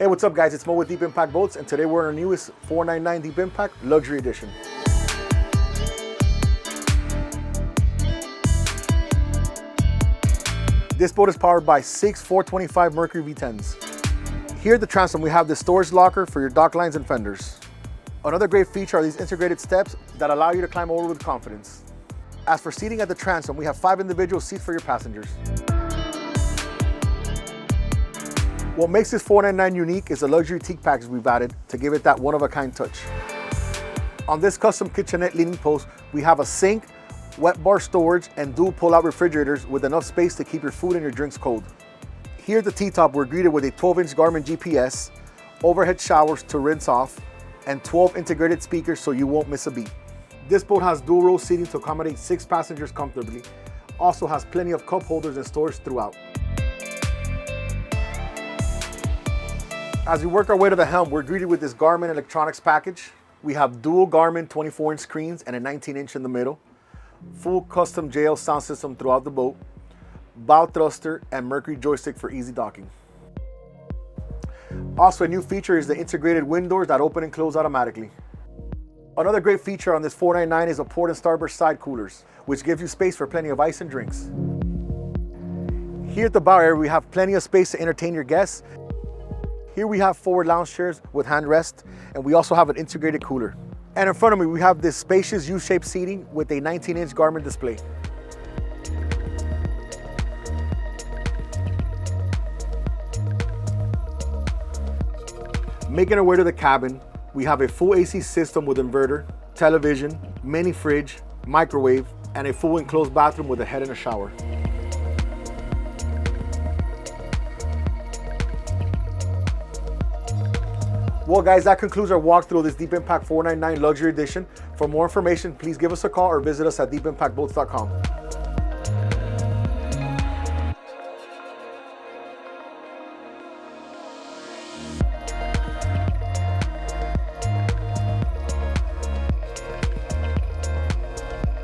Hey, what's up guys? It's Mo with Deep Impact Boats, and today we're in our newest 499 Deep Impact Luxury Edition. This boat is powered by 6 425 Mercury V10s. Here at the transom we have the storage locker for your dock lines and fenders. Another great feature are these integrated steps that allow you to climb over with confidence. As for seating at the transom, we have 5 individual seats for your passengers. What makes this 499 unique is the luxury teak package we've added to give it that one-of-a-kind touch. On this custom kitchenette leaning post, we have a sink, wet bar storage, and dual pull-out refrigerators with enough space to keep your food and your drinks cold. Here at the T-top, we're greeted with a 12-inch Garmin GPS, overhead showers to rinse off, and 12 integrated speakers so you won't miss a beat. This boat has dual row seating to accommodate 6 passengers comfortably. Also has plenty of cup holders and storage throughout. As we work our way to the helm, we're greeted with this Garmin electronics package. We have dual Garmin 24-inch screens and a 19-inch in the middle, full custom JL sound system throughout the boat, bow thruster, and Mercury joystick for easy docking. Also, a new feature is the integrated wind doors that open and close automatically. Another great feature on this 499 is a port and starboard side coolers, which gives you space for plenty of ice and drinks. Here at the bow area, we have plenty of space to entertain your guests. Here we have forward lounge chairs with handrest, and we also have an integrated cooler. And in front of me, we have this spacious U-shaped seating with a 19-inch Garmin display. Making our way to the cabin, we have a full AC system with inverter, television, mini fridge, microwave, and a full enclosed bathroom with a head and a shower. Well guys, that concludes our walkthrough of this Deep Impact 499 Luxury Edition. For more information, please give us a call or visit us at deepimpactboats.com.